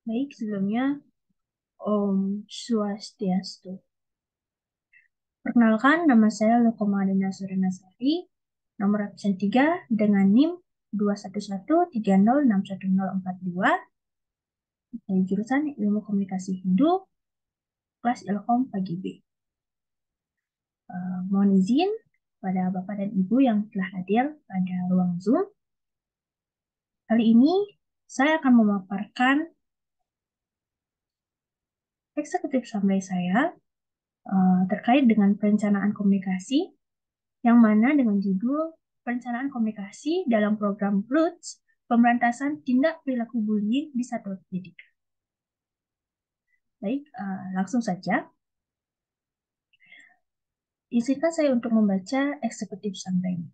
Baik, sebelumnya Om Swastiastu. Perkenalkan, nama saya Lokomadina Surinasari, nomor absen 3 dengan NIM 21130610042 dari jurusan Ilmu Komunikasi Hindu, kelas Ilkom Pagi B. Mohon izin pada Bapak dan Ibu yang telah hadir pada ruang Zoom. Kali ini saya akan memaparkan eksekutif summary saya terkait dengan perencanaan komunikasi, yang mana dengan judul Perencanaan Komunikasi dalam Program Roots, Pemberantasan Tindak Perilaku Bullying di Satuan Pendidikan. Baik, langsung saja. Izinkan saya untuk membaca eksekutif summary.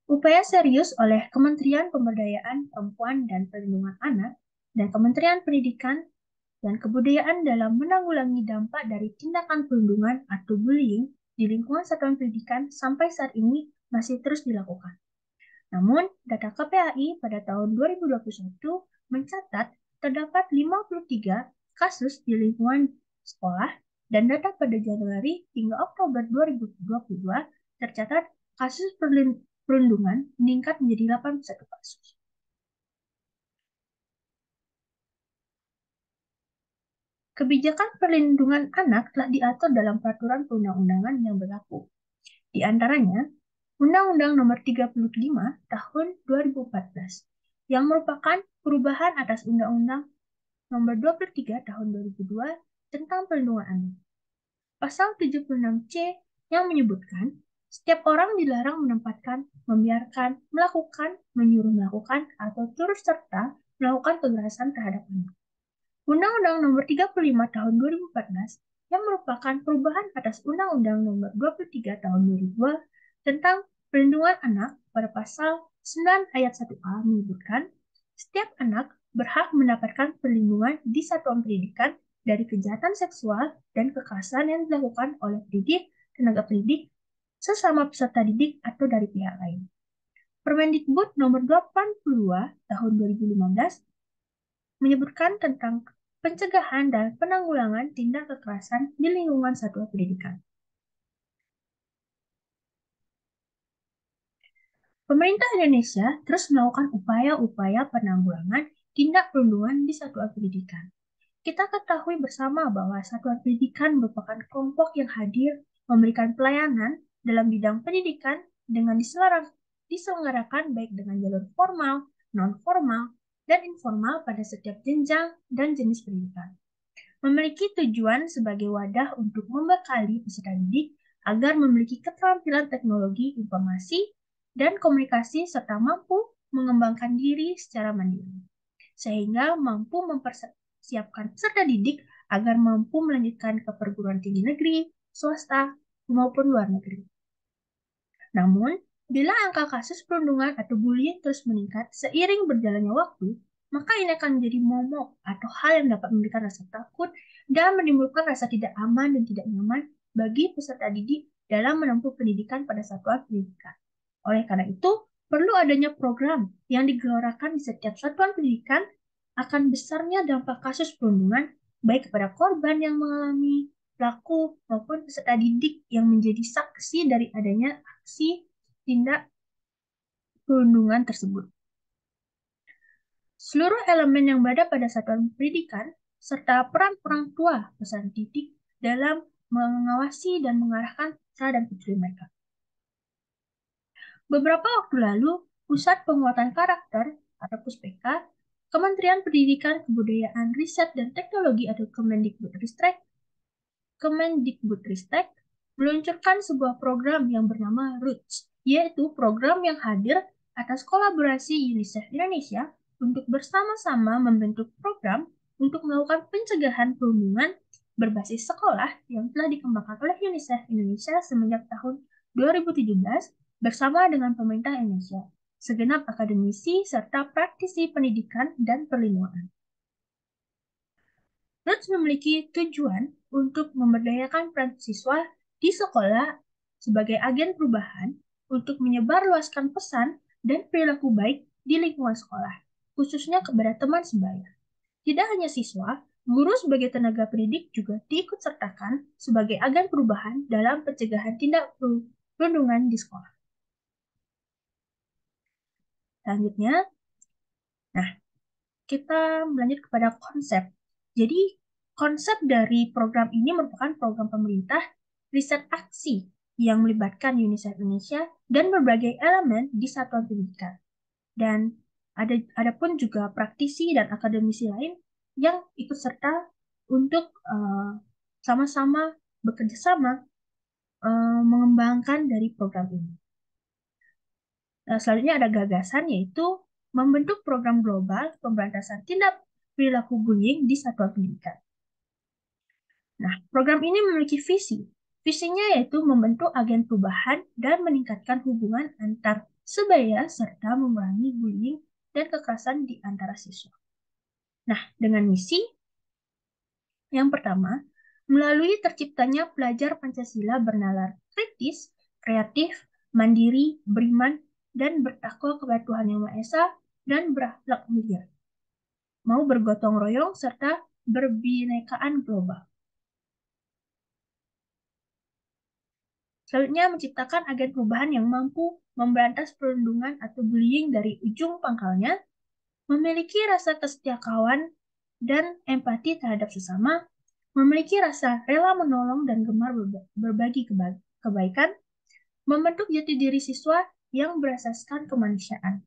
Upaya serius oleh Kementerian Pemberdayaan Perempuan dan Perlindungan Anak dan Kementerian Pendidikan dan Kebudayaan dalam menanggulangi dampak dari tindakan perundungan atau bullying di lingkungan satuan pendidikan sampai saat ini masih terus dilakukan. Namun, data KPAI pada tahun 2021 mencatat terdapat 53 kasus di lingkungan sekolah dan data pada Januari hingga Oktober 2022 tercatat kasus perundungan meningkat menjadi 81 kasus. Kebijakan perlindungan anak telah diatur dalam peraturan perundang-undangan yang berlaku. Di antaranya, Undang-Undang Nomor 35 Tahun 2014 yang merupakan perubahan atas Undang-Undang Nomor 23 Tahun 2002 tentang perlindungan anak. Pasal 76C yang menyebutkan setiap orang dilarang menempatkan, membiarkan, melakukan, menyuruh melakukan, atau turut serta melakukan kekerasan terhadap anak. Undang-Undang Nomor 35 Tahun 2014 yang merupakan perubahan atas Undang-Undang Nomor 23 Tahun 2002 tentang perlindungan anak pada pasal 9 ayat 1A menyebutkan setiap anak berhak mendapatkan perlindungan di satuan pendidikan dari kejahatan seksual dan kekerasan yang dilakukan oleh pendidik, tenaga pendidik, sesama peserta didik, atau dari pihak lain. Permendikbud Nomor 82 Tahun 2015 menyebutkan tentang pencegahan dan penanggulangan tindak kekerasan di lingkungan satuan pendidikan. Pemerintah Indonesia terus melakukan upaya-upaya penanggulangan tindak perundungan di satuan pendidikan. Kita ketahui bersama bahwa satuan pendidikan merupakan kelompok yang hadir memberikan pelayanan dalam bidang pendidikan dengan diselenggarakan baik dengan jalur formal, non-formal, dan informal pada setiap jenjang dan jenis pendidikan. Memiliki tujuan sebagai wadah untuk membekali peserta didik agar memiliki keterampilan teknologi informasi dan komunikasi serta mampu mengembangkan diri secara mandiri, sehingga mampu mempersiapkan peserta didik agar mampu melanjutkan ke perguruan tinggi negeri, swasta, maupun luar negeri. Namun, bila angka kasus perundungan atau bullying terus meningkat seiring berjalannya waktu, maka ini akan menjadi momok atau hal yang dapat memberikan rasa takut dan menimbulkan rasa tidak aman dan tidak nyaman bagi peserta didik dalam menempuh pendidikan pada satuan pendidikan. Oleh karena itu, perlu adanya program yang digelorakan di setiap satuan pendidikan akan besarnya dampak kasus perundungan baik kepada korban yang mengalami, pelaku, maupun peserta didik yang menjadi saksi dari adanya aksi tindak perundungan tersebut. Seluruh elemen yang berada pada satuan pendidikan serta peran orang tua peserta didik dalam mengawasi dan mengarahkan putra dan putri mereka. Beberapa waktu lalu, Pusat Penguatan Karakter atau PUSPK, Kementerian Pendidikan, Kebudayaan, Riset, dan Teknologi atau Kemendikbudristek meluncurkan sebuah program yang bernama Roots, yaitu program yang hadir atas kolaborasi UNICEF Indonesia untuk bersama-sama membentuk program untuk melakukan pencegahan perundungan berbasis sekolah yang telah dikembangkan oleh UNICEF Indonesia semenjak tahun 2017 bersama dengan pemerintah Indonesia, segenap akademisi serta praktisi pendidikan dan perlindungan. Roots memiliki tujuan untuk memberdayakan peran siswa di sekolah sebagai agen perubahan untuk menyebarluaskan pesan dan perilaku baik di lingkungan sekolah, khususnya kepada teman sebaya. Tidak hanya siswa, guru sebagai tenaga pendidik juga diikut sertakan sebagai agen perubahan dalam pencegahan tindak perundungan di sekolah. Selanjutnya, nah, kita melanjut kepada konsep. Jadi, konsep dari program ini merupakan program pemerintah riset aksi yang melibatkan UNICEF Indonesia dan berbagai elemen di satuan pendidikan. Dan ada pun juga praktisi dan akademisi lain yang ikut serta untuk sama-sama bekerja sama mengembangkan dari program ini. Selanjutnya ada gagasan yaitu membentuk program global pemberantasan tindak perilaku bullying di satuan pendidikan. Nah, program ini memiliki visi. Visinya yaitu membentuk agen perubahan dan meningkatkan hubungan antar sebaya serta mengurangi bullying dan kekerasan di antara siswa. Nah, dengan misi yang pertama, melalui terciptanya pelajar Pancasila bernalar kritis, kreatif, mandiri, beriman, dan bertakwa kepada Tuhan Yang Maha Esa dan berakhlak mulia. Mau bergotong royong serta berbinekaan global. Selanjutnya, menciptakan agen perubahan yang mampu memberantas perundungan atau bullying dari ujung pangkalnya, memiliki rasa kesetia kawan dan empati terhadap sesama, memiliki rasa rela menolong dan gemar berbagi kebaikan, membentuk jati diri siswa yang berasaskan kemanusiaan.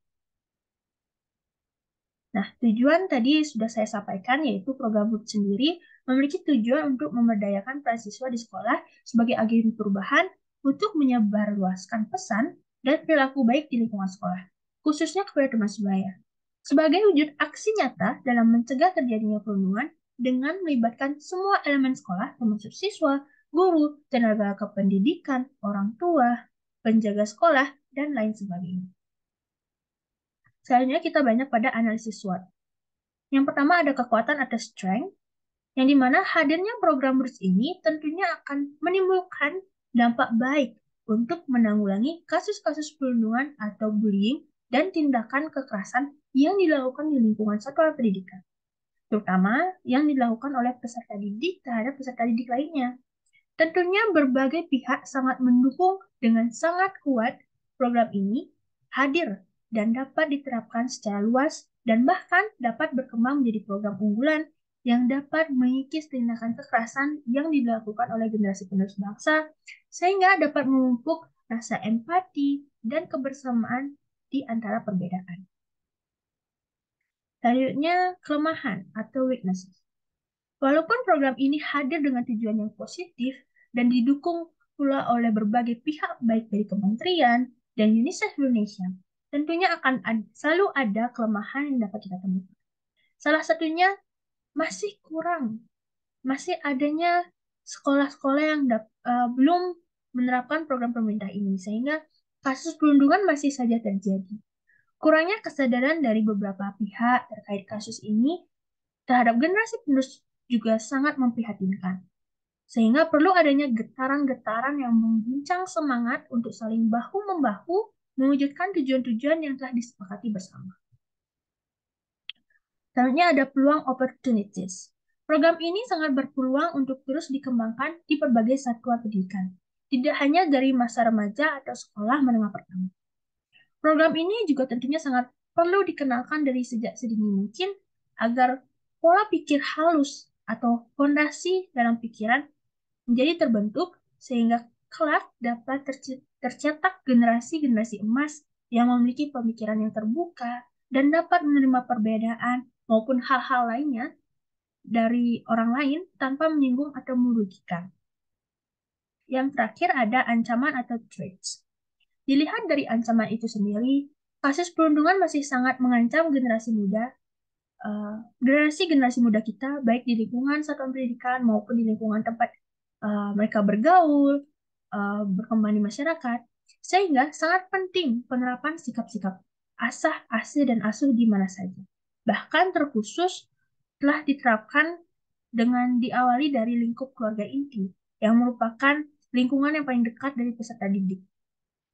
Nah, tujuan tadi sudah saya sampaikan, yaitu program BUD sendiri memiliki tujuan untuk memberdayakan para siswa di sekolah sebagai agen perubahan untuk menyebarluaskan pesan dan perilaku baik di lingkungan sekolah, khususnya kepada teman sebaya. Sebagai wujud aksi nyata dalam mencegah terjadinya perundungan dengan melibatkan semua elemen sekolah, termasuk siswa, guru, tenaga kependidikan, orang tua, penjaga sekolah, dan lain sebagainya. Selanjutnya kita banyak pada analisis SWOT. Yang pertama ada kekuatan atau strength, yang dimana hadirnya program BURS ini tentunya akan menimbulkan dampak baik untuk menanggulangi kasus-kasus perundungan atau bullying dan tindakan kekerasan yang dilakukan di lingkungan satuan pendidikan, terutama yang dilakukan oleh peserta didik terhadap peserta didik lainnya. Tentunya berbagai pihak sangat mendukung dengan sangat kuat program ini hadir dan dapat diterapkan secara luas dan bahkan dapat berkembang menjadi program unggulan yang dapat mengikis tindakan kekerasan yang dilakukan oleh generasi penerus bangsa sehingga dapat memupuk rasa empati dan kebersamaan di antara perbedaan. Selanjutnya, kelemahan atau weaknesses. Walaupun program ini hadir dengan tujuan yang positif dan didukung pula oleh berbagai pihak baik dari kementerian dan UNICEF Indonesia, tentunya akan selalu ada kelemahan yang dapat kita temukan. Salah satunya masih adanya sekolah-sekolah yang belum menerapkan program pemerintah ini, sehingga kasus perundungan masih saja terjadi. Kurangnya kesadaran dari beberapa pihak terkait kasus ini terhadap generasi penerus juga sangat memprihatinkan. Sehingga perlu adanya getaran-getaran yang mengguncang semangat untuk saling bahu-membahu mewujudkan tujuan-tujuan yang telah disepakati bersama. Selanjutnya ada peluang opportunities. Program ini sangat berpeluang untuk terus dikembangkan di berbagai satuan pendidikan, tidak hanya dari masa remaja atau sekolah menengah pertama. Program ini juga tentunya sangat perlu dikenalkan dari sejak sedini mungkin agar pola pikir halus atau fondasi dalam pikiran menjadi terbentuk sehingga kelak dapat tercetak generasi-generasi emas yang memiliki pemikiran yang terbuka dan dapat menerima perbedaan maupun hal-hal lainnya dari orang lain tanpa menyinggung atau merugikan. Yang terakhir ada ancaman atau threats. Dilihat dari ancaman itu sendiri, kasus perundungan masih sangat mengancam generasi muda, generasi muda kita, baik di lingkungan satuan pendidikan maupun di lingkungan tempat mereka bergaul, berkembang di masyarakat, sehingga sangat penting penerapan sikap-sikap asah, asih, dan asuh di mana saja. Bahkan terkhusus telah diterapkan dengan diawali dari lingkup keluarga inti, yang merupakan lingkungan yang paling dekat dari peserta didik.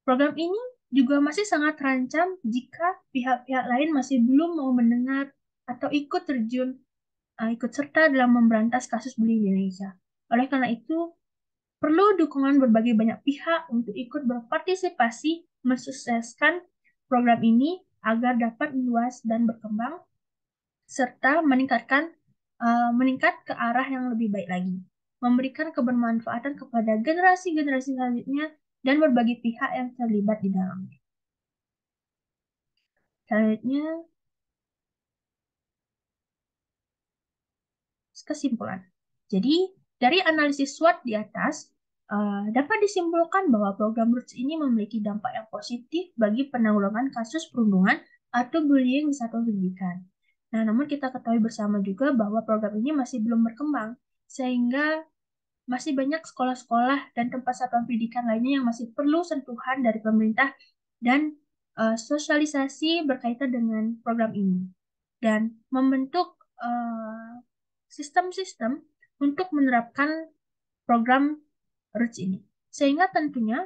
Program ini juga masih sangat terancam jika pihak-pihak lain masih belum mau mendengar atau ikut terjun ikut serta dalam memberantas kasus bullying di Indonesia. Oleh karena itu, perlu dukungan berbagai banyak pihak untuk ikut berpartisipasi mensukseskan program ini agar dapat luas dan berkembang serta meningkat ke arah yang lebih baik lagi, memberikan kebermanfaatan kepada generasi-generasi selanjutnya dan berbagai pihak yang terlibat di dalamnya. Selanjutnya, kesimpulan. Jadi, dari analisis SWOT di atas, dapat disimpulkan bahwa program ROOTS ini memiliki dampak yang positif bagi penanggulangan kasus perundungan atau bullying di satuan pendidikan. Nah, namun kita ketahui bersama juga bahwa program ini masih belum berkembang, sehingga masih banyak sekolah-sekolah dan tempat satuan pendidikan lainnya yang masih perlu sentuhan dari pemerintah dan sosialisasi berkaitan dengan program ini. Dan membentuk sistem-sistem untuk menerapkan program ROOTS ini. Sehingga tentunya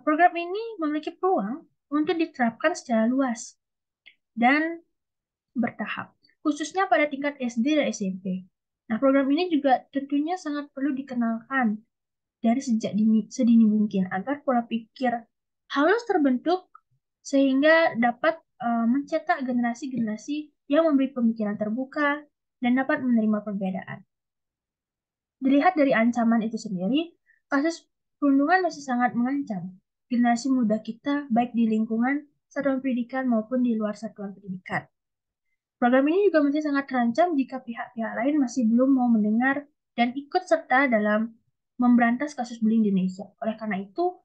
program ini memiliki peluang untuk diterapkan secara luas dan bertahap, khususnya pada tingkat SD dan SMP. Nah, program ini juga tentunya sangat perlu dikenalkan dari sejak sedini mungkin agar pola pikir halus terbentuk sehingga dapat mencetak generasi-generasi yang memberi pemikiran terbuka dan dapat menerima perbedaan. Dilihat dari ancaman itu sendiri, kasus perundungan masih sangat mengancam generasi muda kita baik di lingkungan satuan pendidikan maupun di luar satuan pendidikan. Program ini juga masih sangat terancam jika pihak-pihak lain masih belum mau mendengar dan ikut serta dalam memberantas kasus bullying di Indonesia. Oleh karena itu,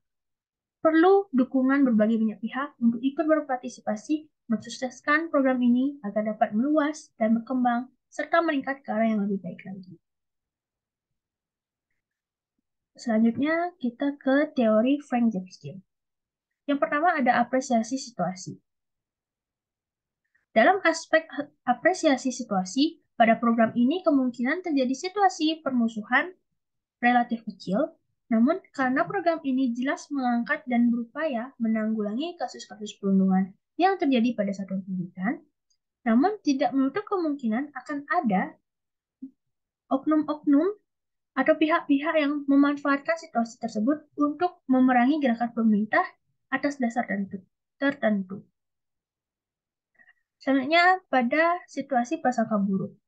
perlu dukungan berbagai banyak pihak untuk ikut berpartisipasi mensukseskan program ini agar dapat meluas dan berkembang serta meningkat ke arah yang lebih baik lagi. Selanjutnya, kita ke teori Frank Jebsen. Yang pertama ada apresiasi situasi. Dalam aspek apresiasi situasi, pada program ini kemungkinan terjadi situasi permusuhan relatif kecil, namun karena program ini jelas mengangkat dan berupaya menanggulangi kasus-kasus perundungan yang terjadi pada satuan pendidikan, namun tidak menutup kemungkinan akan ada oknum-oknum atau pihak-pihak yang memanfaatkan situasi tersebut untuk memerangi gerakan pemerintah atas dasar tertentu. Selanjutnya, pada situasi prasangka buruk.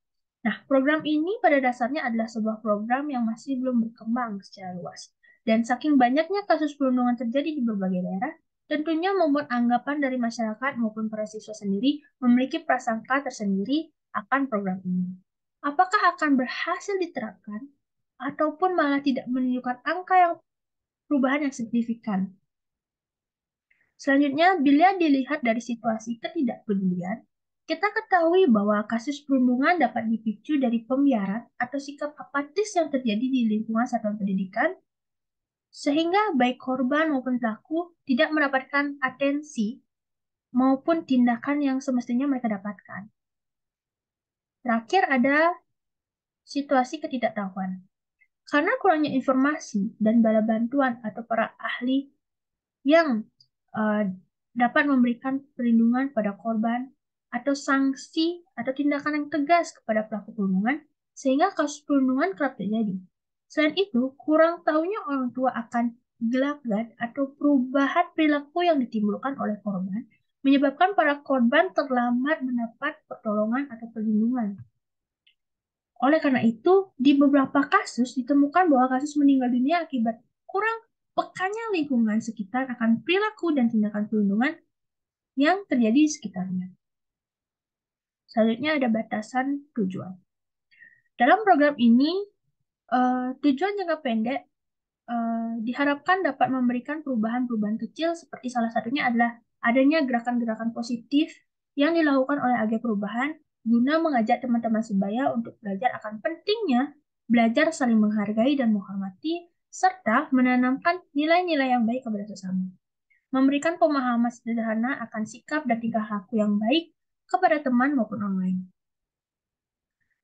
Nah, program ini pada dasarnya adalah sebuah program yang masih belum berkembang secara luas. Dan saking banyaknya kasus perundungan terjadi di berbagai daerah, tentunya membuat anggapan dari masyarakat maupun para siswa sendiri memiliki prasangka tersendiri akan program ini. Apakah akan berhasil diterapkan, ataupun malah tidak menunjukkan angka yang perubahan yang signifikan. Selanjutnya, bila dilihat dari situasi ketidakpedulian, kita ketahui bahwa kasus perundungan dapat dipicu dari pembiaran atau sikap apatis yang terjadi di lingkungan satuan pendidikan, sehingga baik korban maupun pelaku tidak mendapatkan atensi maupun tindakan yang semestinya mereka dapatkan. Terakhir ada situasi ketidaktahuan. Karena kurangnya informasi dan bala bantuan atau para ahli yang uh, dapat memberikan perlindungan pada korban atau sanksi atau tindakan yang tegas kepada pelaku perundungan sehingga kasus perundungan kerap terjadi. Selain itu, kurang tahunya orang tua akan gelagat atau perubahan perilaku yang ditimbulkan oleh korban menyebabkan para korban terlambat mendapat pertolongan atau perlindungan. Oleh karena itu, di beberapa kasus ditemukan bahwa kasus meninggal dunia akibat kurang pekannya lingkungan sekitar akan perilaku dan tindakan perlindungan yang terjadi di sekitarnya. Selanjutnya ada batasan tujuan. Dalam program ini, tujuan jangka pendek diharapkan dapat memberikan perubahan-perubahan kecil seperti salah satunya adalah adanya gerakan-gerakan positif yang dilakukan oleh agen perubahan guna mengajak teman-teman sebaya untuk belajar akan pentingnya belajar saling menghargai dan menghormati serta menanamkan nilai-nilai yang baik kepada sesama. Memberikan pemahaman sederhana akan sikap dan tingkah laku yang baik kepada teman maupun orang lain.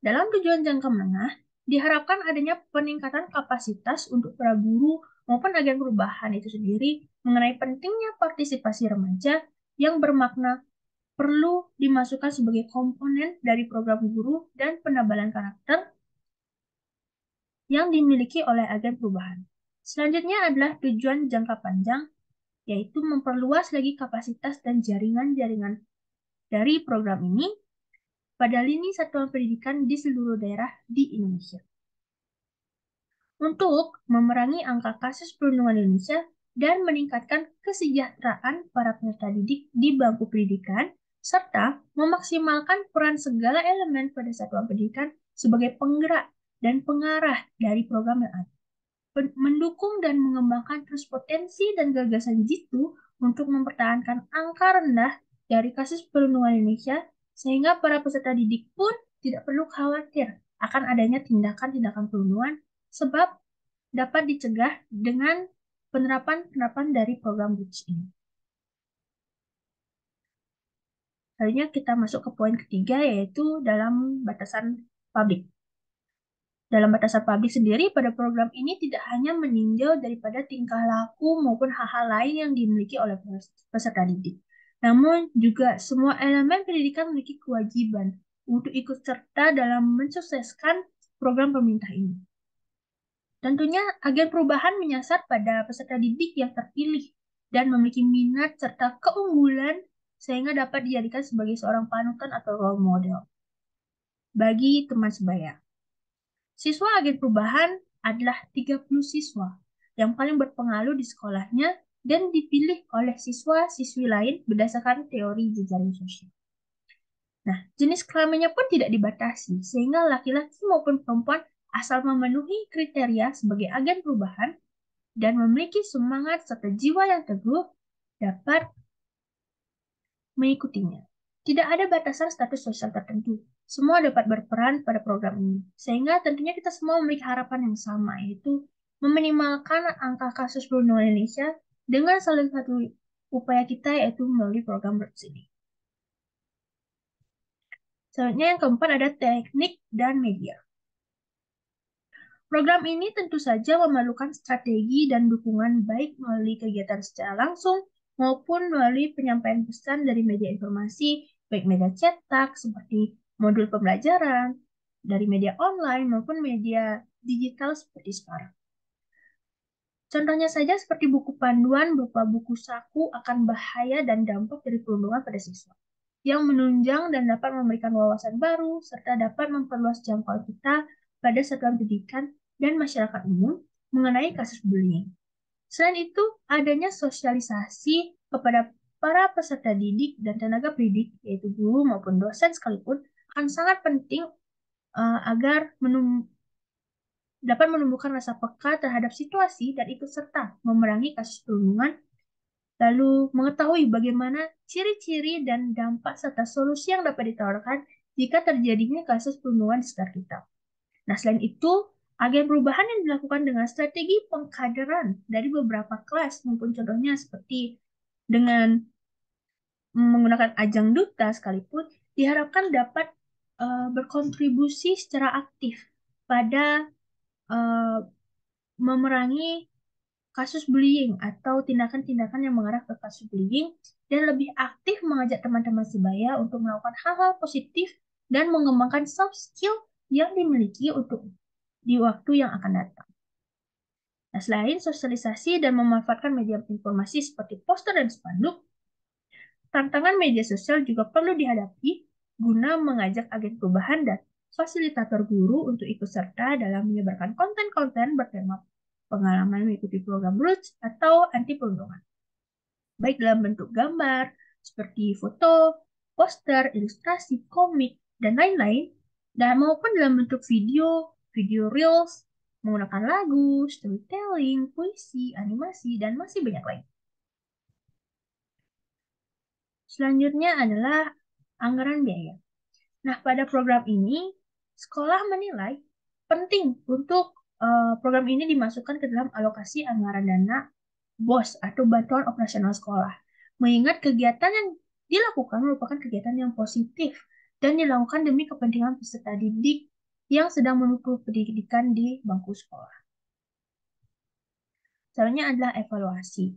Dalam tujuan jangka menengah, diharapkan adanya peningkatan kapasitas untuk para guru maupun agen perubahan itu sendiri mengenai pentingnya partisipasi remaja yang bermakna perlu dimasukkan sebagai komponen dari program guru dan penebalan karakter yang dimiliki oleh agen perubahan. Selanjutnya adalah tujuan jangka panjang, yaitu memperluas lagi kapasitas dan jaringan-jaringan dari program ini pada lini satuan pendidikan di seluruh daerah di Indonesia. Untuk memerangi angka kasus perundungan di Indonesia dan meningkatkan kesejahteraan para peserta didik di bangku pendidikan, serta memaksimalkan peran segala elemen pada satuan pendidikan sebagai penggerak dan pengarah dari program yang ada. Mendukung dan mengembangkan terus potensi dan gagasan jitu untuk mempertahankan angka rendah dari kasus perundungan Indonesia, sehingga para peserta didik pun tidak perlu khawatir akan adanya tindakan-tindakan perundungan, sebab dapat dicegah dengan penerapan-penerapan dari program BUDS ini. Selanjutnya kita masuk ke poin ketiga, yaitu dalam batasan publik. Dalam batasan publik sendiri, pada program ini tidak hanya meninjau daripada tingkah laku maupun hal-hal lain yang dimiliki oleh peserta didik, namun juga semua elemen pendidikan memiliki kewajiban untuk ikut serta dalam mensukseskan program pemerintah ini. Tentunya, agen perubahan menyasar pada peserta didik yang terpilih dan memiliki minat serta keunggulan sehingga dapat dijadikan sebagai seorang panutan atau role model bagi teman sebaya. Siswa agen perubahan adalah 30 siswa yang paling berpengaruh di sekolahnya dan dipilih oleh siswa-siswi lain berdasarkan teori jejaring sosial. Nah, jenis kelaminnya pun tidak dibatasi, sehingga laki-laki maupun perempuan asal memenuhi kriteria sebagai agen perubahan dan memiliki semangat serta jiwa yang teguh dapat mengikutinya. Tidak ada batasan status sosial tertentu. Semua dapat berperan pada program ini. Sehingga tentunya kita semua memiliki harapan yang sama, yaitu meminimalkan angka kasus perundungan Indonesia dengan salah satu upaya kita, yaitu melalui program BERTS ini. Selanjutnya yang keempat ada teknik dan media. Program ini tentu saja memerlukan strategi dan dukungan baik melalui kegiatan secara langsung maupun melalui penyampaian pesan dari media informasi, baik media cetak seperti modul pembelajaran, dari media online maupun media digital seperti sekarang. Contohnya saja seperti buku panduan berupa buku saku akan bahaya dan dampak dari perundungan pada siswa, yang menunjang dan dapat memberikan wawasan baru serta dapat memperluas jangkauan kita pada satuan pendidikan dan masyarakat umum mengenai kasus bullying. Selain itu, adanya sosialisasi kepada para peserta didik dan tenaga pendidik, yaitu guru maupun dosen sekalipun, akan sangat penting agar dapat menumbuhkan rasa peka terhadap situasi dan ikut serta memerangi kasus perundungan, lalu mengetahui bagaimana ciri-ciri dan dampak serta solusi yang dapat ditawarkan jika terjadinya kasus perundungan di sekitar kita. Nah, selain itu, agen perubahan yang dilakukan dengan strategi pengkaderan dari beberapa kelas, maupun contohnya seperti dengan menggunakan ajang duta sekalipun, diharapkan dapat berkontribusi secara aktif pada memerangi kasus bullying atau tindakan-tindakan yang mengarah ke kasus bullying dan lebih aktif mengajak teman-teman sebaya untuk melakukan hal-hal positif dan mengembangkan soft skill yang dimiliki untuk di waktu yang akan datang. Nah, selain sosialisasi dan memanfaatkan media informasi seperti poster dan spanduk, tantangan media sosial juga perlu dihadapi guna mengajak agen perubahan dan fasilitator guru untuk ikut serta dalam menyebarkan konten-konten bertema pengalaman mengikuti program Roots atau anti perundungan. Baik dalam bentuk gambar, seperti foto, poster, ilustrasi, komik, dan lain-lain, dan maupun dalam bentuk video, video reels, menggunakan lagu, storytelling, puisi, animasi, dan masih banyak lain. Selanjutnya adalah anggaran biaya. Nah, pada program ini, sekolah menilai penting untuk program ini dimasukkan ke dalam alokasi anggaran dana BOS atau bantuan operasional sekolah. Mengingat kegiatan yang dilakukan merupakan kegiatan yang positif dan dilakukan demi kepentingan peserta didik yang sedang menempuh pendidikan di bangku sekolah. Selanjutnya adalah evaluasi.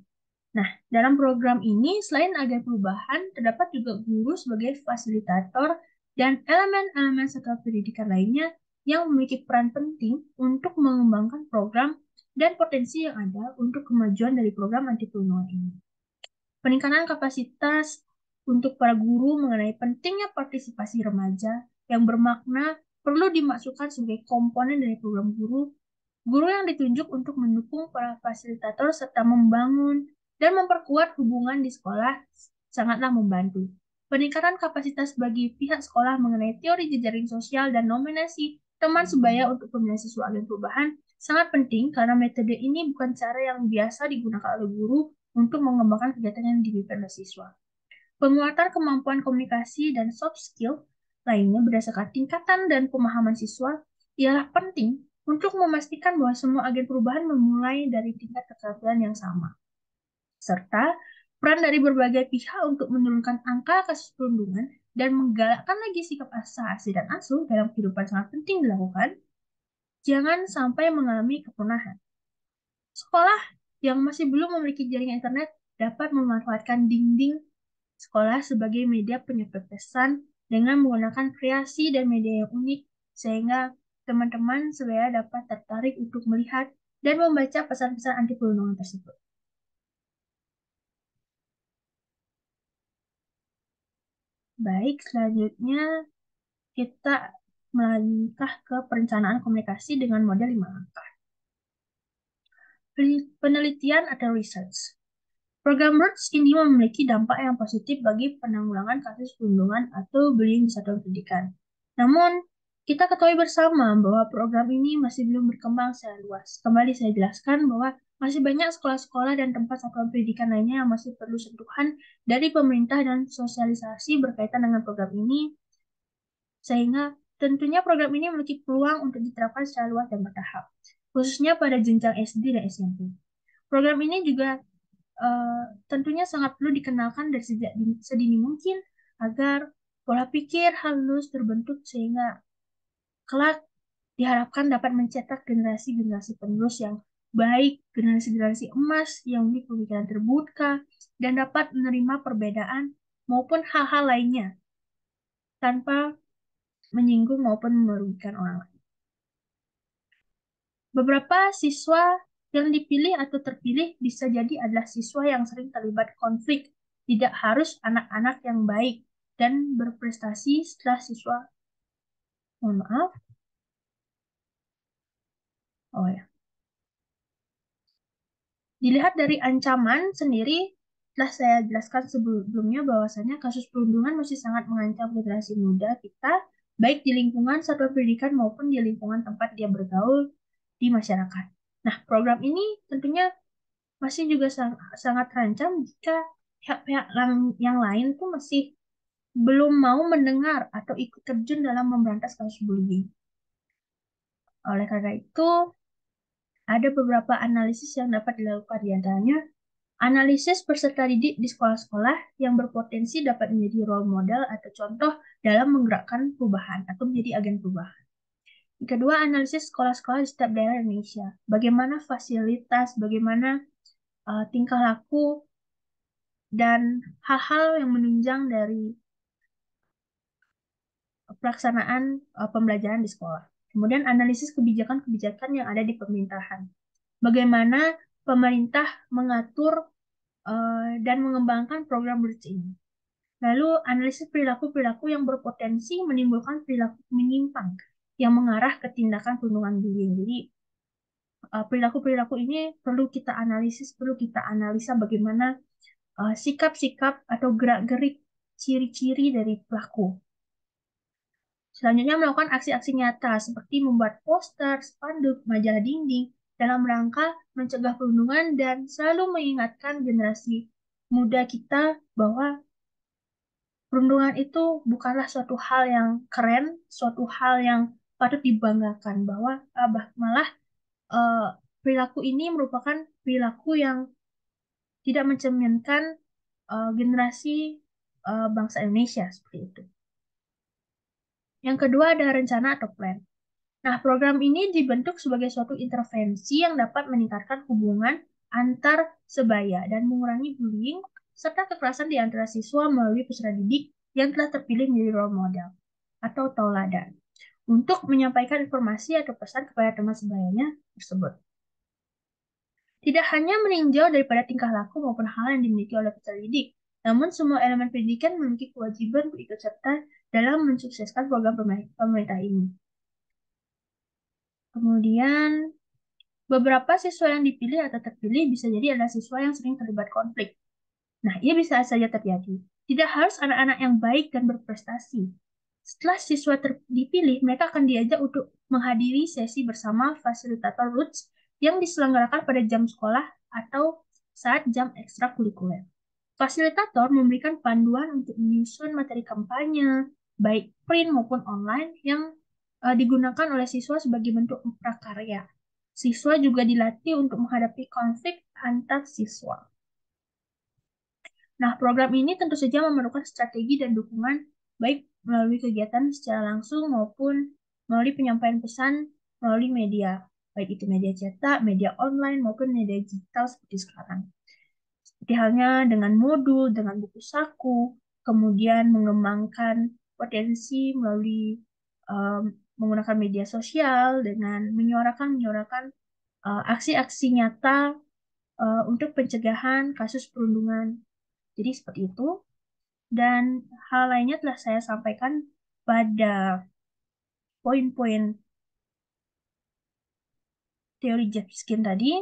Nah, dalam program ini, selain agen perubahan, terdapat juga guru sebagai fasilitator dan elemen-elemen satuan pendidikan lainnya yang memiliki peran penting untuk mengembangkan program dan potensi yang ada untuk kemajuan dari program anti perundungan ini. Peningkatan kapasitas untuk para guru mengenai pentingnya partisipasi remaja yang bermakna perlu dimasukkan sebagai komponen dari program guru. Guru yang ditunjuk untuk mendukung para fasilitator serta membangun dan memperkuat hubungan di sekolah sangatlah membantu. Peningkatan kapasitas bagi pihak sekolah mengenai teori jejaring sosial dan nominasi teman sebaya untuk pemilihan siswa agen perubahan sangat penting karena metode ini bukan cara yang biasa digunakan oleh guru untuk mengembangkan kegiatan yang dipimpin oleh siswa. Penguatan kemampuan komunikasi dan soft skill lainnya berdasarkan tingkatan dan pemahaman siswa ialah penting untuk memastikan bahwa semua agen perubahan memulai dari tingkat keterampilan yang sama. Serta peran dari berbagai pihak untuk menurunkan angka kasus perundungan dan menggalakkan lagi sikap asasi dan asuh dalam kehidupan sangat penting dilakukan. Jangan sampai mengalami kepunahan. Sekolah yang masih belum memiliki jaringan internet dapat memanfaatkan dinding sekolah sebagai media penyebar pesan dengan menggunakan kreasi dan media yang unik sehingga teman-teman sebaya dapat tertarik untuk melihat dan membaca pesan-pesan anti perundungan tersebut. Baik, selanjutnya kita melangkah ke perencanaan komunikasi dengan model 5 langkah. Penelitian atau research. Program ROTS ini memiliki dampak yang positif bagi penanggulangan kasus perundungan atau bullying di satuan pendidikan. Namun, kita ketahui bersama bahwa program ini masih belum berkembang secara luas. Kembali saya jelaskan bahwa masih banyak sekolah-sekolah dan tempat satuan pendidikan lainnya yang masih perlu sentuhan dari pemerintah dan sosialisasi berkaitan dengan program ini, sehingga tentunya program ini memiliki peluang untuk diterapkan secara luas dan bertahap, khususnya pada jenjang SD dan SMP. Program ini juga tentunya sangat perlu dikenalkan dari sejak sedini mungkin agar pola pikir halus terbentuk sehingga kelak diharapkan dapat mencetak generasi-generasi penerus yang baik, generasi-generasi emas yang memiliki pemikiran terbuka dan dapat menerima perbedaan maupun hal-hal lainnya tanpa menyinggung maupun merugikan orang lain. Beberapa siswa yang dipilih atau terpilih bisa jadi adalah siswa yang sering terlibat konflik, tidak harus anak-anak yang baik dan berprestasi setelah siswa. Mohon maaf. Oh ya. Dilihat dari ancaman sendiri, telah saya jelaskan sebelumnya bahwasanya kasus perundungan masih sangat mengancam generasi muda kita, baik di lingkungan satuan pendidikan maupun di lingkungan tempat dia bergaul di masyarakat. Nah, program ini tentunya masih juga sangat terancam jika pihak-pihak yang lain tuh masih belum mau mendengar atau ikut terjun dalam memberantas kasus bullying. Oleh karena itu, ada beberapa analisis yang dapat dilakukan di antaranya analisis peserta didik di sekolah-sekolah yang berpotensi dapat menjadi role model atau contoh dalam menggerakkan perubahan atau menjadi agen perubahan. Yang kedua, analisis sekolah-sekolah di setiap daerah Indonesia. Bagaimana fasilitas, bagaimana tingkah laku dan hal-hal yang menunjang dari pelaksanaan pembelajaran di sekolah. Kemudian analisis kebijakan-kebijakan yang ada di pemerintahan. Bagaimana pemerintah mengatur dan mengembangkan program BRIDGE ini. Lalu analisis perilaku-perilaku yang berpotensi menimbulkan perilaku menyimpang yang mengarah ke tindakan perundungan bullying. Jadi perilaku-perilaku ini perlu kita analisis, perlu kita analisa bagaimana sikap-sikap atau gerak-gerik ciri-ciri dari pelaku. Selanjutnya melakukan aksi-aksi nyata seperti membuat poster, spanduk, majalah dinding dalam rangka mencegah perundungan dan selalu mengingatkan generasi muda kita bahwa perundungan itu bukanlah suatu hal yang keren, suatu hal yang patut dibanggakan, bahwa malah eh, perilaku ini merupakan perilaku yang tidak mencerminkan generasi bangsa Indonesia seperti itu. Yang kedua ada rencana atau plan. Nah, program ini dibentuk sebagai suatu intervensi yang dapat meningkatkan hubungan antar sebaya dan mengurangi bullying serta kekerasan di antara siswa melalui peserta didik yang telah terpilih menjadi role model atau tauladan untuk menyampaikan informasi atau pesan kepada teman sebayanya tersebut. Tidak hanya meninjau daripada tingkah laku maupun hal yang dimiliki oleh peserta didik, namun semua elemen pendidikan memiliki kewajiban untuk ikut serta dalam mensukseskan program pemerintah ini. Kemudian, beberapa siswa yang dipilih atau terpilih bisa jadi adalah siswa yang sering terlibat konflik. Nah, ini bisa saja terjadi. Tidak harus anak-anak yang baik dan berprestasi. Setelah siswa dipilih, mereka akan diajak untuk menghadiri sesi bersama fasilitator Roots yang diselenggarakan pada jam sekolah atau saat jam ekstrakurikuler. Fasilitator memberikan panduan untuk menyusun materi kampanye, baik print maupun online, yang digunakan oleh siswa sebagai bentuk prakarya. Siswa juga dilatih untuk menghadapi konflik antar siswa. Nah, program ini tentu saja memerlukan strategi dan dukungan baik melalui kegiatan secara langsung maupun melalui penyampaian pesan melalui media, baik itu media cetak, media online, maupun media digital seperti sekarang. Seperti halnya dengan modul, dengan buku saku, kemudian mengembangkan potensi melalui menggunakan media sosial dengan menyuarakan aksi-aksi nyata untuk pencegahan kasus perundungan. Jadi seperti itu. Dan hal lainnya telah saya sampaikan pada poin-poin teori Jepskin tadi.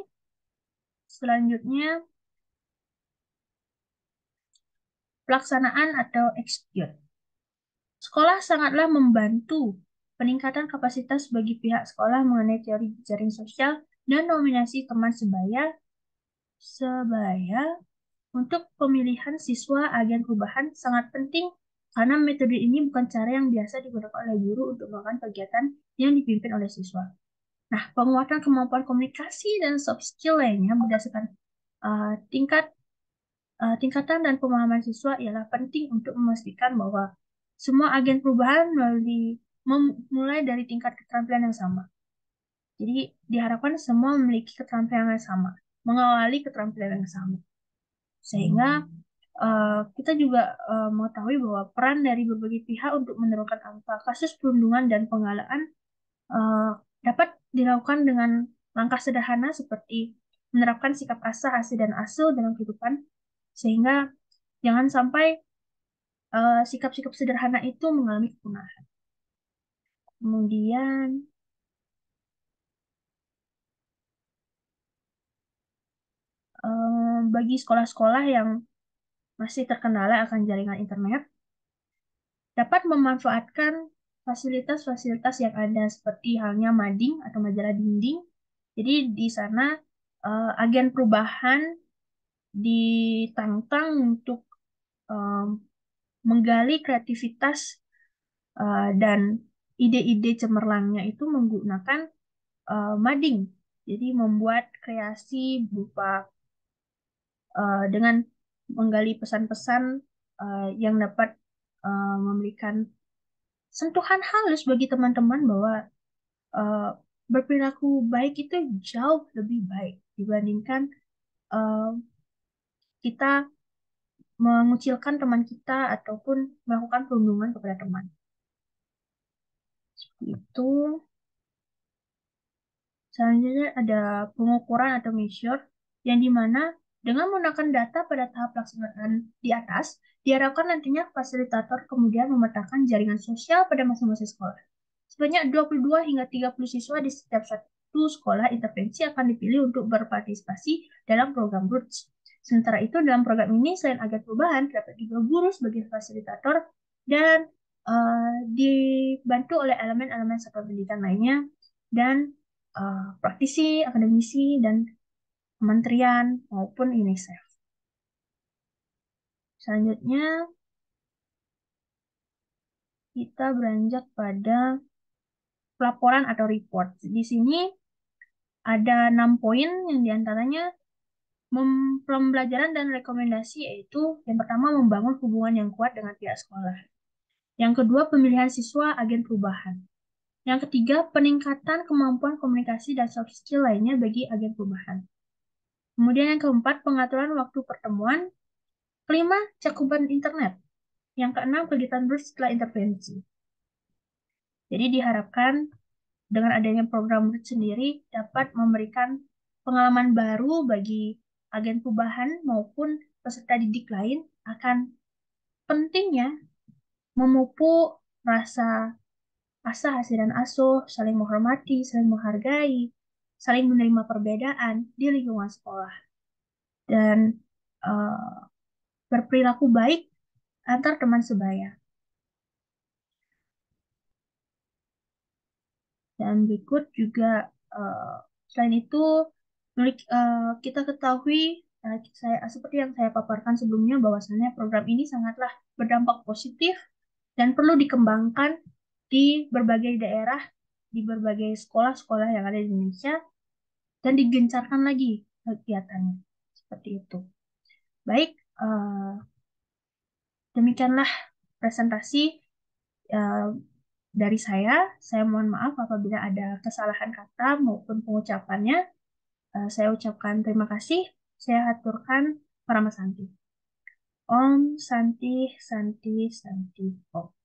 Selanjutnya, pelaksanaan atau execute. Sekolah sangatlah membantu peningkatan kapasitas bagi pihak sekolah mengenai teori jaring sosial dan nominasi teman sebaya untuk pemilihan siswa agen perubahan sangat penting karena metode ini bukan cara yang biasa digunakan oleh guru untuk melakukan kegiatan yang dipimpin oleh siswa. Nah, penguatan kemampuan komunikasi dan soft skill lainnya berdasarkan tingkatan dan pemahaman siswa ialah penting untuk memastikan bahwa semua agen perubahan mulai dari tingkat keterampilan yang sama. Jadi diharapkan semua memiliki keterampilan yang sama, mengawali keterampilan yang sama. Sehingga kita juga mengetahui bahwa peran dari berbagai pihak untuk menurunkan angka kasus perundungan dan penggalaan dapat dilakukan dengan langkah sederhana seperti menerapkan sikap asah, asih, dan asuh dalam kehidupan, sehingga jangan sampai sikap-sikap sederhana itu mengalami kepunahan. Kemudian, bagi sekolah-sekolah yang masih terkendala akan jaringan internet, dapat memanfaatkan fasilitas-fasilitas yang ada seperti halnya mading atau majalah dinding. Jadi di sana agen perubahan ditantang untuk menggali kreativitas dan ide-ide cemerlangnya itu menggunakan mading. Jadi membuat kreasi berupa dengan menggali pesan-pesan yang dapat memberikan sentuhan halus bagi teman-teman bahwa uh, berperilaku baik itu jauh lebih baik dibandingkan uh, kita mengucilkan teman kita ataupun melakukan perundungan kepada teman. Itu selanjutnya ada pengukuran atau measure yang dimana dengan menggunakan data pada tahap pelaksanaan di atas, diharapkan nantinya fasilitator kemudian memetakan jaringan sosial pada masing-masing sekolah. Sebanyak 22 hingga 30 siswa di setiap satu sekolah intervensi akan dipilih untuk berpartisipasi dalam program Roots. Sementara itu, dalam program ini, selain agen perubahan, terdapat juga guru sebagai fasilitator dan dibantu oleh elemen-elemen satuan pendidikan lainnya dan praktisi, akademisi, dan kementerian maupun UNICEF. Selanjutnya, kita beranjak pada pelaporan atau report. Di sini ada 6 poin yang diantaranya pembelajaran dan rekomendasi, yaitu yang pertama membangun hubungan yang kuat dengan pihak sekolah. Yang kedua, pemilihan siswa agen perubahan. Yang ketiga, peningkatan kemampuan komunikasi dan soft skill lainnya bagi agen perubahan. Kemudian yang keempat, pengaturan waktu pertemuan. Kelima, cakupan internet. Yang keenam, kegiatan terus setelah intervensi. Jadi diharapkan dengan adanya program Root sendiri dapat memberikan pengalaman baru bagi agen perubahan maupun peserta didik lain akan pentingnya memupuk rasa asah, asih, dan asuh, saling menghormati, saling menghargai, saling menerima perbedaan di lingkungan sekolah, dan eh, berperilaku baik antar teman sebaya. Dan berikut juga eh, selain itu kita ketahui seperti yang saya paparkan sebelumnya bahwasannya program ini sangatlah berdampak positif dan perlu dikembangkan di berbagai daerah, di berbagai sekolah-sekolah yang ada di Indonesia dan digencarkan lagi kegiatannya. Seperti itu. Baik, demikianlah presentasi eh, dari saya. Saya mohon maaf apabila ada kesalahan kata maupun pengucapannya. Saya ucapkan terima kasih. Saya haturkan para Santi. Om Santi Santi Santi Om.